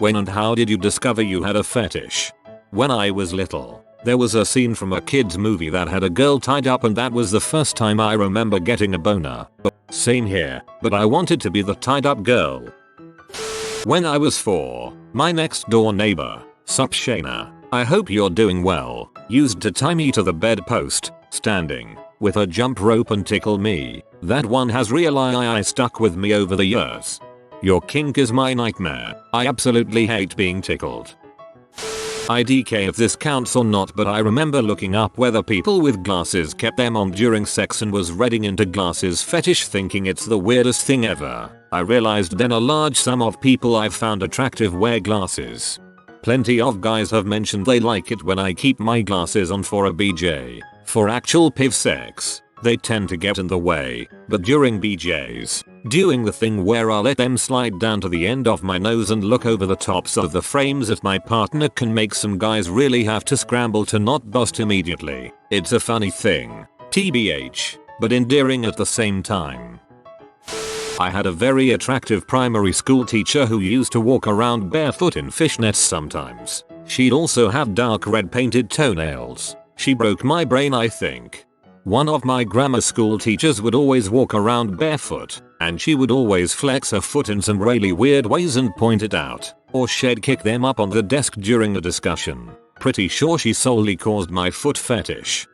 When and how did you discover you had a fetish? When I was little, there was a scene from a kid's movie that had a girl tied up, and that was the first time I remember getting a boner. Same here, but I wanted to be the tied up girl. When I was 4, my next door neighbor, sup Shayna, I hope you're doing well, used to tie me to the bedpost, standing, with a jump rope and tickle me. That one has really stuck with me over the years. Your kink is my nightmare. I absolutely hate being tickled. IDK if this counts or not, but I remember looking up whether people with glasses kept them on during sex and was reading into glasses fetish, thinking it's the weirdest thing ever. I realized then a large sum of people I've found attractive wear glasses. Plenty of guys have mentioned they like it when I keep my glasses on for a BJ. For actual PIV sex, they tend to get in the way, but during BJs, doing the thing where I'll let them slide down to the end of my nose and look over the tops of the frames at my partner can make some guys really have to scramble to not bust immediately. It's a funny thing, TBH, but endearing at the same time. I had a very attractive primary school teacher who used to walk around barefoot in fishnets sometimes. She'd also have dark red painted toenails. She broke my brain, I think. One of my grammar school teachers would always walk around barefoot, and she would always flex her foot in some really weird ways and point it out, or she'd kick them up on the desk during a discussion. Pretty sure she solely caused my foot fetish.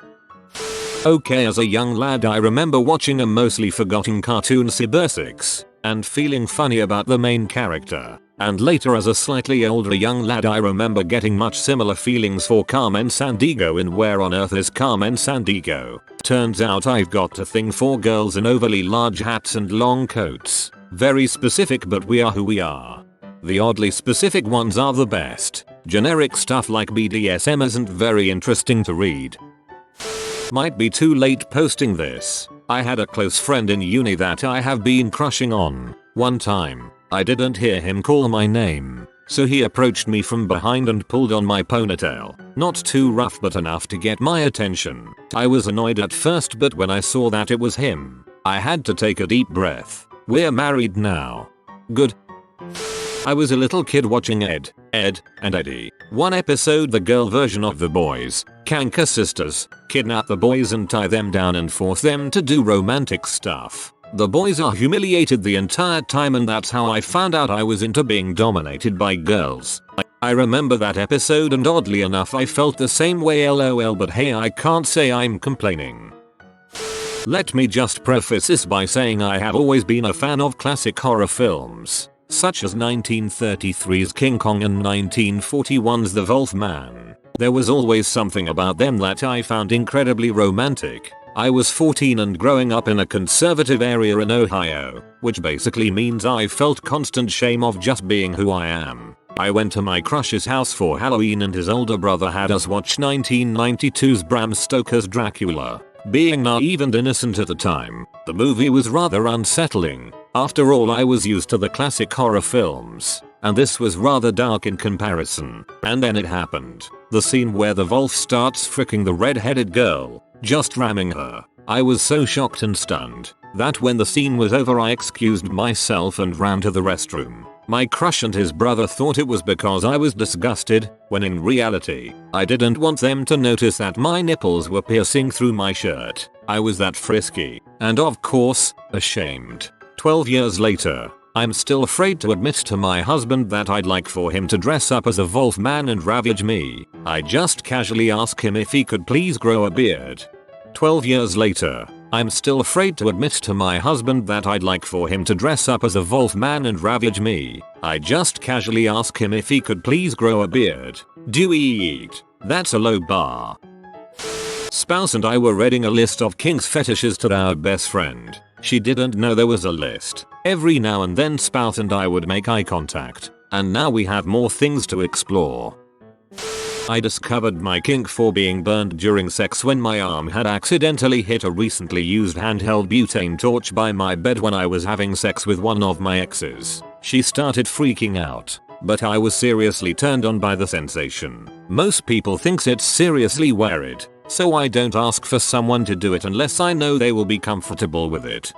Okay, as a young lad I remember watching a mostly forgotten cartoon Cybersix, and feeling funny about the main character. And later as a slightly older young lad I remember getting much similar feelings for Carmen Sandiego in Where on Earth is Carmen Sandiego. Turns out I've got a thing for girls in overly large hats and long coats. Very specific, but we are who we are. The oddly specific ones are the best. Generic stuff like BDSM isn't very interesting to read. Might be too late posting this. I had a close friend in uni that I have been crushing on. One time, I didn't hear him call my name, so he approached me from behind and pulled on my ponytail. Not too rough, but enough to get my attention. I was annoyed at first, but when I saw that it was him, I had to take a deep breath. We're married now. Good. I was a little kid watching Ed, and Eddie. One episode, the girl version of The Boys, Kanker sisters, kidnap the boys and tie them down and force them to do romantic stuff. The boys are humiliated the entire time, and that's how I found out I was into being dominated by girls. I remember that episode, and oddly enough I felt the same way, lol, but hey, I can't say I'm complaining. Let me just preface this by saying I have always been a fan of classic horror films, such as 1933's King Kong and 1941's The Wolf Man. There was always something about them that I found incredibly romantic. I was 14 and growing up in a conservative area in Ohio, which basically means I felt constant shame of just being who I am. I went to my crush's house for Halloween and his older brother had us watch 1992's Bram Stoker's Dracula. Being naive and innocent at the time, the movie was rather unsettling. After all, I was used to the classic horror films, and this was rather dark in comparison. And then it happened. The scene where the wolf starts fricking the red-headed girl, just ramming her. I was so shocked and stunned that when the scene was over I excused myself and ran to the restroom. My crush and his brother thought it was because I was disgusted, when in reality, I didn't want them to notice that my nipples were piercing through my shirt. I was that frisky, and of course, ashamed. 12 years later, I'm still afraid to admit to my husband that I'd like for him to dress up as a wolf man and ravage me. I just casually ask him if he could please grow a beard. 12 years later, I'm still afraid to admit to my husband that I'd like for him to dress up as a wolf man and ravage me. I just casually ask him if he could please grow a beard. Do we eat? That's a low bar. Spouse and I were reading a list of kinks fetishes to our best friend. She didn't know there was a list. Every now and then spouse and I would make eye contact, and now we have more things to explore. I discovered my kink for being burned during sex when my arm had accidentally hit a recently used handheld butane torch by my bed when I was having sex with one of my exes. She started freaking out, but I was seriously turned on by the sensation. Most people thinks it's seriously weird, so I don't ask for someone to do it unless I know they will be comfortable with it.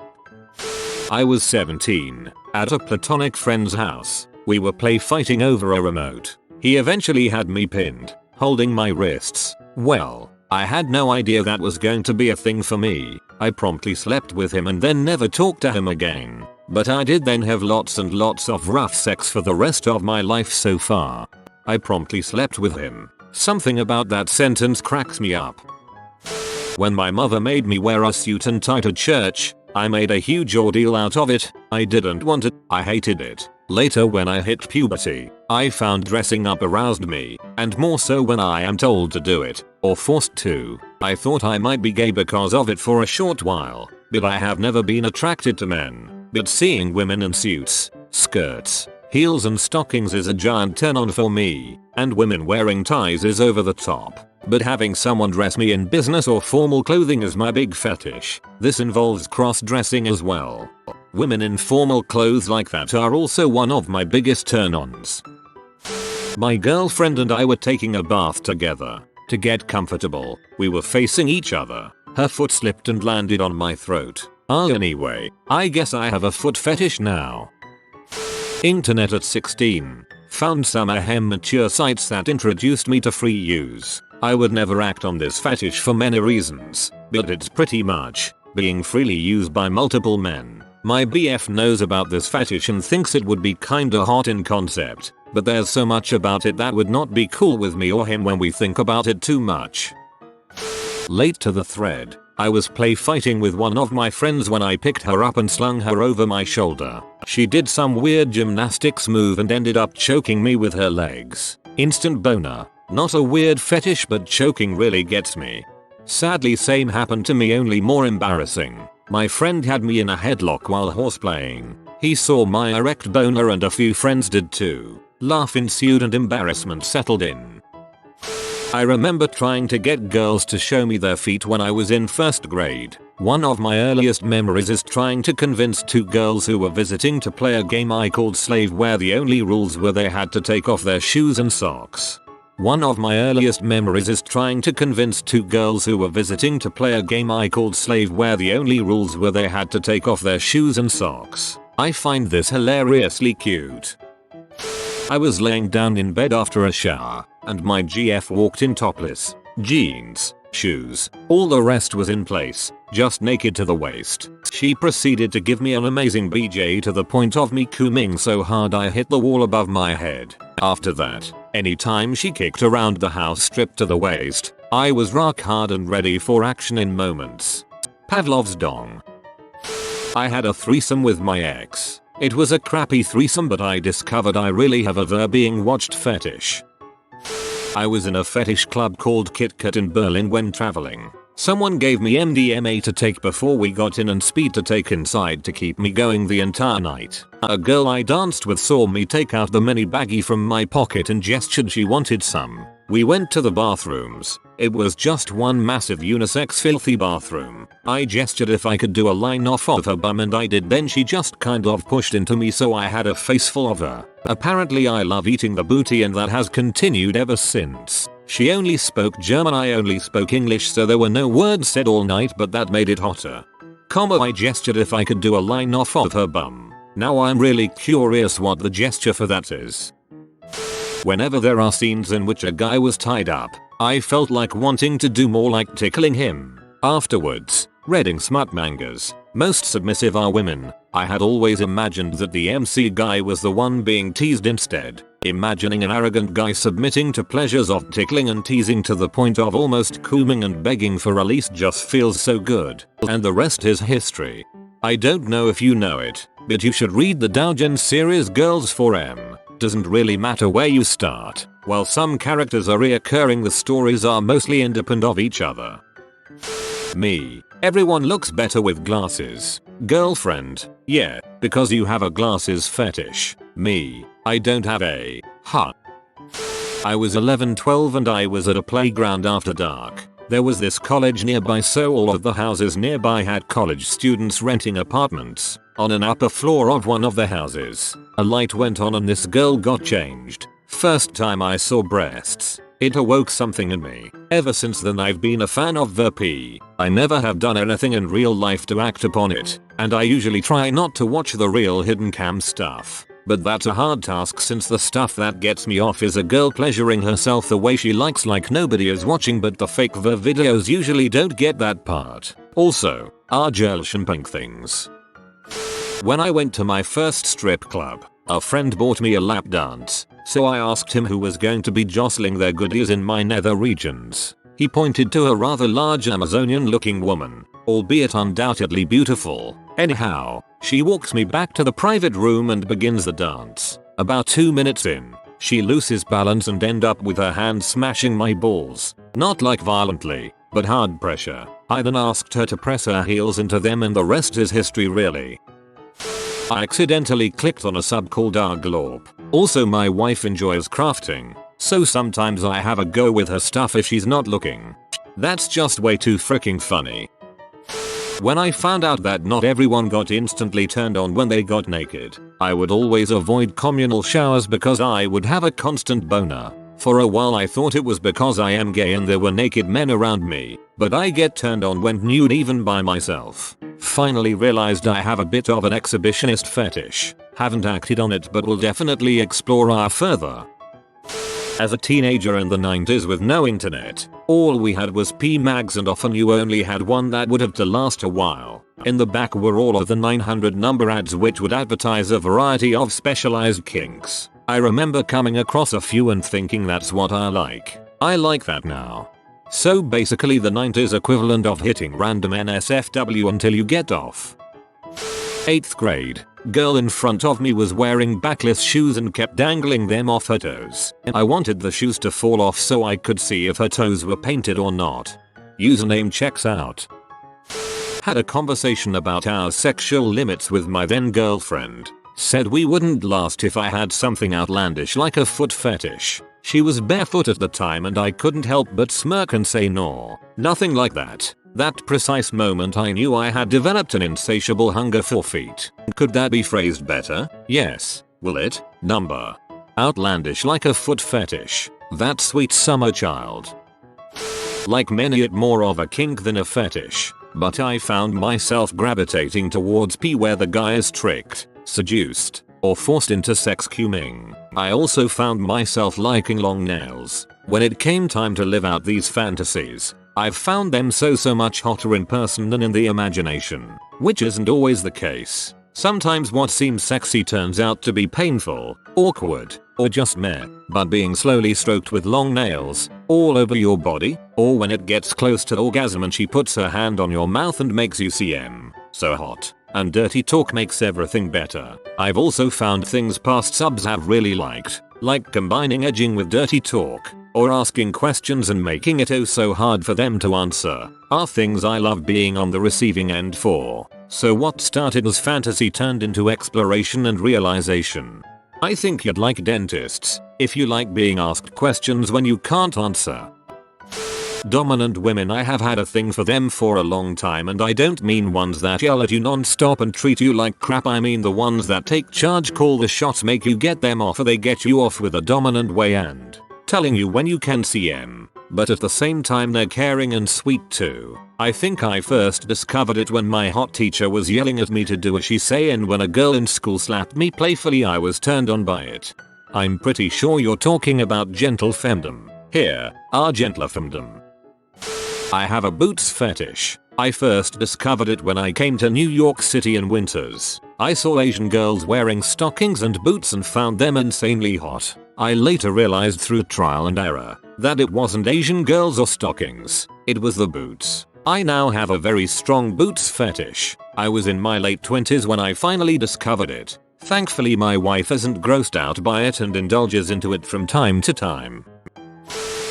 I was 17, at a platonic friend's house. We were play fighting over a remote. He eventually had me pinned, holding my wrists. Well, I had no idea that was going to be a thing for me. I promptly slept with him and then never talked to him again. But I did then have lots and lots of rough sex for the rest of my life so far. I promptly slept with him. Something about that sentence cracks me up. When my mother made me wear a suit and tie to church, I made a huge ordeal out of it. I didn't want it. I hated it. Later when I hit puberty, I found dressing up aroused me, and more so when I am told to do it, or forced to. I thought I might be gay because of it for a short while, but I have never been attracted to men. But seeing women in suits, skirts, heels and stockings is a giant turn on for me, and women wearing ties is over the top. But having someone dress me in business or formal clothing is my big fetish. This involves cross-dressing as well. Women in formal clothes like that are also one of my biggest turn-ons. My girlfriend and I were taking a bath together. To get comfortable, we were facing each other. Her foot slipped and landed on my throat. Anyway, I guess I have a foot fetish now. Internet at 16. Found some mature sites that introduced me to free use. I would never act on this fetish for many reasons, but it's pretty much being freely used by multiple men. My BF knows about this fetish and thinks it would be kinda hot in concept, but there's so much about it that would not be cool with me or him when we think about it too much. Late to the thread, I was play fighting with one of my friends when I picked her up and slung her over my shoulder. She did some weird gymnastics move and ended up choking me with her legs. Instant boner. Not a weird fetish, but choking really gets me. Sadly, same happened to me, only more embarrassing. My friend had me in a headlock while horseplaying. He saw my erect boner and a few friends did too. Laugh ensued and embarrassment settled in. I remember trying to get girls to show me their feet when I was in first grade. One of my earliest memories is trying to convince two girls who were visiting to play a game I called Slave, where the only rules were they had to take off their shoes and socks. One of my earliest memories is trying to convince two girls who were visiting to play a game I called Slave, where the only rules were they had to take off their shoes and socks. I find this hilariously cute. I was laying down in bed after a shower, and my GF walked in topless, jeans, shoes, all the rest was in place, just naked to the waist. She proceeded to give me an amazing BJ to the point of me cooming so hard I hit the wall above my head. After that, anytime she kicked around the house stripped to the waist, I was rock hard and ready for action in moments. Pavlov's dong. I had a threesome with my ex. It was a crappy threesome, but I discovered I really have a being watched fetish. I was in a fetish club called Kit Kat in Berlin when traveling. Someone gave me MDMA to take before we got in and speed to take inside to keep me going the entire night. A girl I danced with saw me take out the mini baggie from my pocket and gestured she wanted some. We went to the bathrooms. It was just one massive unisex filthy bathroom. I gestured if I could do a line off of her bum and I did, then she just kind of pushed into me so I had a face full of her. Apparently I love eating the booty and that has continued ever since. She only spoke German, I only spoke English, so there were no words said all night, but that made it hotter. I gestured if I could do a line off of her bum. Now I'm really curious what the gesture for that is. Whenever there are scenes in which a guy was tied up, I felt like wanting to do more, like tickling him. Afterwards, reading smut mangas. Most submissive are women. I had always imagined that the MC guy was the one being teased instead. Imagining an arrogant guy submitting to pleasures of tickling and teasing to the point of almost cooming and begging for release just feels so good. And the rest is history. I don't know if you know it, but you should read the Dougen series Girls 4M. Doesn't really matter where you start. While some characters are reoccurring, the stories are mostly independent of each other. Me. Everyone looks better with glasses. Girlfriend. Yeah, because you have a glasses fetish. Me. I don't have a. Huh. I was 11-12 and I was at a playground after dark. There was this college nearby, so all of the houses nearby had college students renting apartments. On an upper floor of one of the houses, a light went on and this girl got changed. First time I saw breasts. It awoke something in me. Ever since then I've been a fan of the P. I never have done anything in real life to act upon it, and I usually try not to watch the real hidden cam stuff. but that's a hard task since the stuff that gets me off is a girl pleasuring herself the way she likes like nobody is watching, but the fake ver videos usually don't get that part. Also, are gel pink things. When I went to my first strip club, a friend bought me a lap dance, so I asked him who was going to be jostling their goodies in my nether regions. He pointed to a rather large Amazonian looking woman, albeit undoubtedly beautiful. Anyhow, she walks me back to the private room and begins the dance. About 2 minutes in, she loses balance and end up with her hand smashing my balls. Not like violently, but hard pressure. I then asked her to press her heels into them and the rest is history really. I accidentally clicked on a sub called Arglorp. Also my wife enjoys crafting, so sometimes I have a go with her stuff if she's not looking. That's just way too freaking funny. When I found out that not everyone got instantly turned on when they got naked, I would always avoid communal showers because I would have a constant boner. For a while I thought it was because I am gay and there were naked men around me, but I get turned on when nude even by myself. Finally realized I have a bit of an exhibitionist fetish. Haven't acted on it but will definitely explore further. As a teenager in the 90s with no internet, all we had was P-mags and often you only had one that would have to last a while. In the back were all of the 900 number ads which would advertise a variety of specialized kinks. I remember coming across a few and thinking that's what I like. I like that now. So basically the 90s equivalent of hitting random NSFW until you get off. 8th grade. Girl in front of me was wearing backless shoes and kept dangling them off her toes. I wanted the shoes to fall off so I could see if her toes were painted or not. Username checks out. Had a conversation about our sexual limits with my then girlfriend. Said we wouldn't last if I had something outlandish like a foot fetish. She was barefoot at the time and I couldn't help but smirk and say no, nothing like that. That precise moment I knew I had developed an insatiable hunger for feet. Could that be phrased better? Yes. Will it? Number. Outlandish like a foot fetish. That sweet summer child. Like many it more of a kink than a fetish, but I found myself gravitating towards P where the guy is tricked, seduced, or forced into sex cumming. I also found myself liking long nails. When it came time to live out these fantasies, I've found them so much hotter in person than in the imagination, which isn't always the case. Sometimes what seems sexy turns out to be painful, awkward, or just meh. But being slowly stroked with long nails, all over your body, or when it gets close to orgasm and she puts her hand on your mouth and makes you CM, so hot. And dirty talk makes everything better. I've also found things past subs have really liked, like combining edging with dirty talk, or asking questions and making it oh so hard for them to answer, are things I love being on the receiving end for. So what started as fantasy turned into exploration and realization. I think you'd like dentists, if you like being asked questions when you can't answer. Dominant women, I have had a thing for them for a long time, and I don't mean ones that yell at you non-stop and treat you like crap. I mean the ones that take charge, call the shots, make you get them off, or they get you off with a dominant way and telling you when you can CM, but at the same time they're caring and sweet too. I think I first discovered it when my hot teacher was yelling at me to do as she say, and when a girl in school slapped me playfully I was turned on by it. I'm pretty sure you're talking about gentle femdom. Here, our gentler femdom. I have a boots fetish. I first discovered it when I came to New York City in winters. I saw Asian girls wearing stockings and boots and found them insanely hot. I later realized through trial and error that it wasn't Asian girls or stockings, it was the boots. I now have a very strong boots fetish. I was in my late 20s when I finally discovered it. Thankfully my wife isn't grossed out by it and indulges into it from time to time.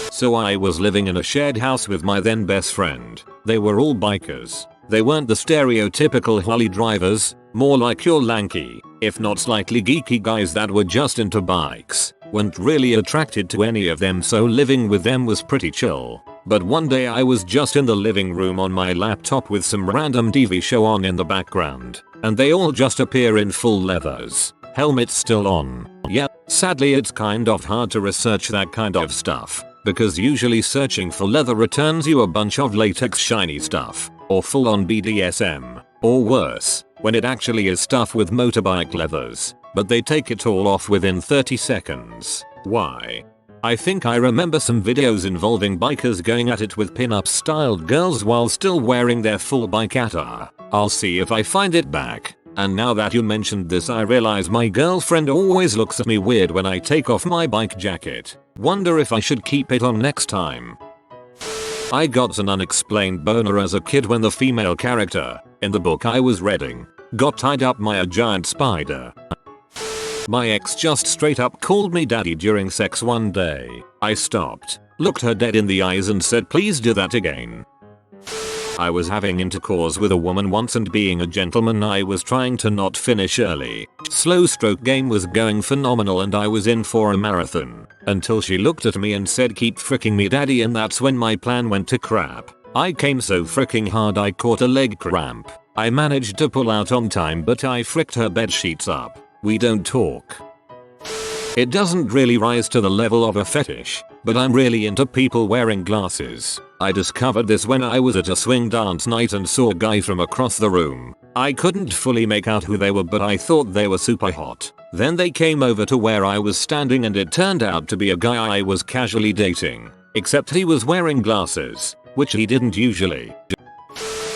So I was living in a shared house with my then best friend. They were all bikers. They weren't the stereotypical Harley drivers, more like your lanky, if not slightly geeky guys that were just into bikes. Weren't really attracted to any of them, so living with them was pretty chill. But one day I was just in the living room on my laptop with some random TV show on in the background, and they all just appear in full leathers, helmets still on. Yeah, sadly it's kind of hard to research that kind of stuff, because usually searching for leather returns you a bunch of latex shiny stuff, or full on BDSM, or worse, when it actually is stuff with motorbike leathers. but they take it all off within 30 seconds. Why? I think I remember some videos involving bikers going at it with pin-up styled girls while still wearing their full bike attire. I'll see if I find it back. And now that you mentioned this, I realize my girlfriend always looks at me weird when I take off my bike jacket. Wonder if I should keep it on next time. I got an unexplained boner as a kid when the female character, in the book I was reading, got tied up by a giant spider. My ex just straight up called me daddy during sex one day. I stopped, looked her dead in the eyes and said please do that again. I was having intercourse with a woman once and being a gentleman I was trying to not finish early. Slow stroke game was going phenomenal and I was in for a marathon. Until she looked at me and said keep fricking me daddy, and that's when my plan went to crap. I came so fricking hard I caught a leg cramp. I managed to pull out on time but I fricked her bed sheets up. We don't talk. It doesn't really rise to the level of a fetish, but I'm really into people wearing glasses. I discovered this when I was at a swing dance night and saw a guy from across the room. I couldn't fully make out who they were but I thought they were super hot. Then they came over to where I was standing and it turned out to be a guy I was casually dating. Except he was wearing glasses, which he didn't usually.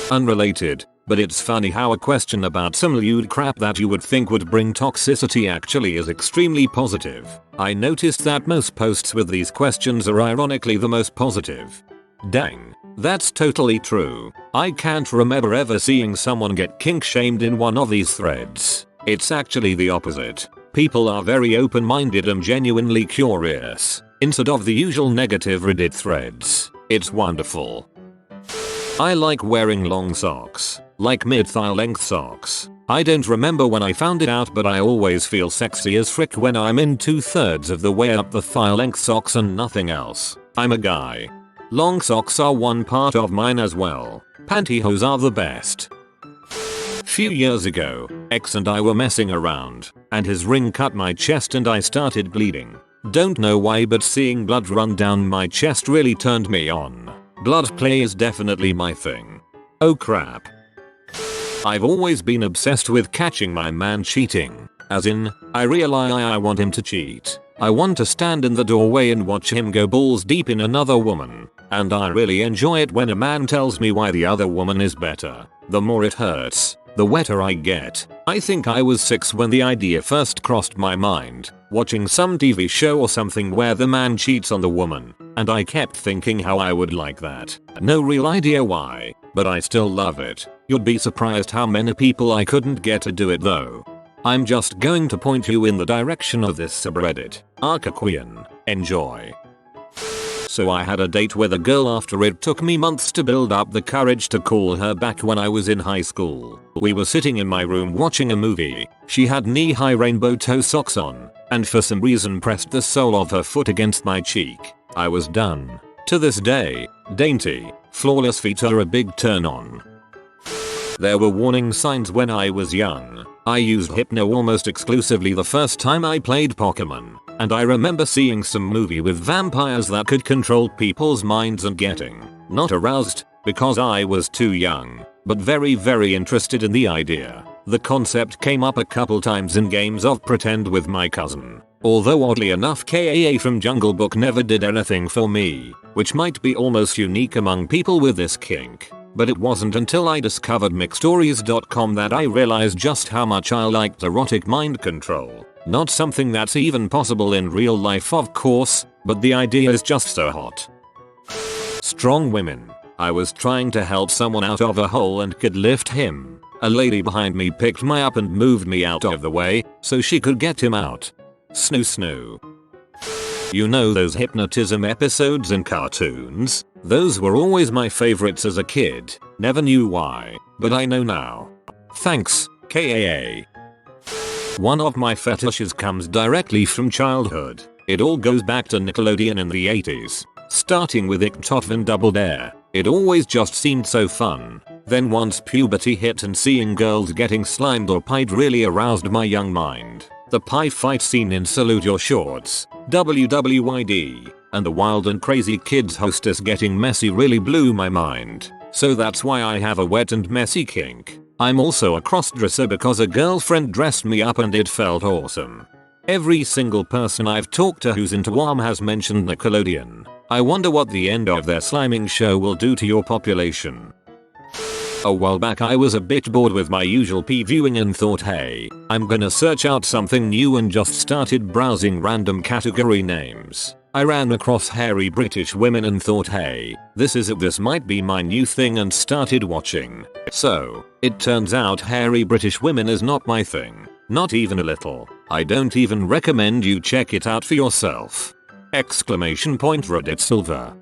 Unrelated, but it's funny how a question about some lewd crap that you would think would bring toxicity actually is extremely positive. I noticed that most posts with these questions are ironically the most positive. Dang, that's totally true. I can't remember ever seeing someone get kink shamed in one of these threads. It's actually the opposite. People are very open-minded and genuinely curious, instead of the usual negative Reddit threads. It's wonderful. I like wearing long socks, like mid-thigh length socks. I don't remember when I found it out but I always feel sexy as frick when I'm in 2/3 of the way up the thigh length socks and nothing else. I'm a guy. Long socks are one part of mine as well. Pantyhose are the best. Few years ago, ex and I were messing around, and his ring cut my chest and I started bleeding. Don't know why but seeing blood run down my chest really turned me on. Blood play is definitely my thing. Oh crap. I've always been obsessed with catching my man cheating. As in, I realize I want him to cheat. I want to stand in the doorway and watch him go balls deep in another woman. And I really enjoy it when a man tells me why the other woman is better. The more it hurts, the wetter I get. I think I was 6 when the idea first crossed my mind, watching some TV show or something where the man cheats on the woman, and I kept thinking how I would like that. No real idea why, but I still love it. You'd be surprised how many people I couldn't get to do it though. I'm just going to point you in the direction of this subreddit. Arcaquian. Enjoy. So I had a date with a girl after it took me months to build up the courage to call her back when I was in high school. We were sitting in my room watching a movie. She had knee-high rainbow toe socks on, and for some reason pressed the sole of her foot against my cheek. I was done. To this day, dainty, flawless feet are a big turn on. There were warning signs when I was young. I used Hypno almost exclusively the first time I played Pokemon, and I remember seeing some movie with vampires that could control people's minds and getting not aroused because I was too young, but very interested in the idea. The concept came up a couple times in games of pretend with my cousin. Although oddly enough KAA from Jungle Book never did anything for me, which might be almost unique among people with this kink. But it wasn't until I discovered mixstories.com that I realized just how much I liked erotic mind control. Not something that's even possible in real life of course, but the idea is just so hot. Strong women. I was trying to help someone out of a hole and could lift him. A lady behind me picked me up and moved me out of the way so she could get him out. Snoo snoo. You know those hypnotism episodes in cartoons? Those were always my favorites as a kid. Never knew why, but I know now. Thanks, KAA. One of my fetishes comes directly from childhood. It all goes back to Nickelodeon in the 80s. Starting with Ichtov and Double Dare. It always just seemed so fun. Then once puberty hit and seeing girls getting slimed or pied really aroused my young mind. The pie fight scene in Salute Your Shorts, WWYD, and the Wild and Crazy Kids hostess getting messy really blew my mind. So that's why I have a wet and messy kink. I'm also a crossdresser because a girlfriend dressed me up and it felt awesome. Every single person I've talked to who's into WAM has mentioned Nickelodeon. I wonder what the end of their sliming show will do to your population. A while back I was a bit bored with my usual viewing and thought, hey, I'm gonna search out something new, and just started browsing random category names. I ran across hairy British women and thought, hey, this might be my new thing, and started watching. So, it turns out hairy British women is not my thing. Not even a little. I don't even recommend you check it out for yourself. Reddit Silver.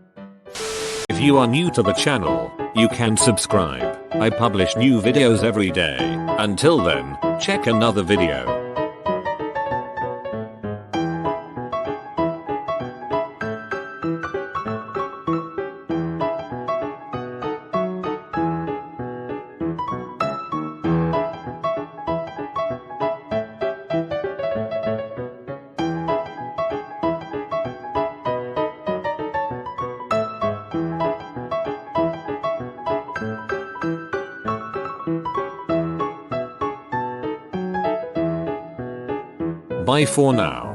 If you are new to the channel, you can subscribe. I publish new videos every day. Until then, check another video. Bye for now.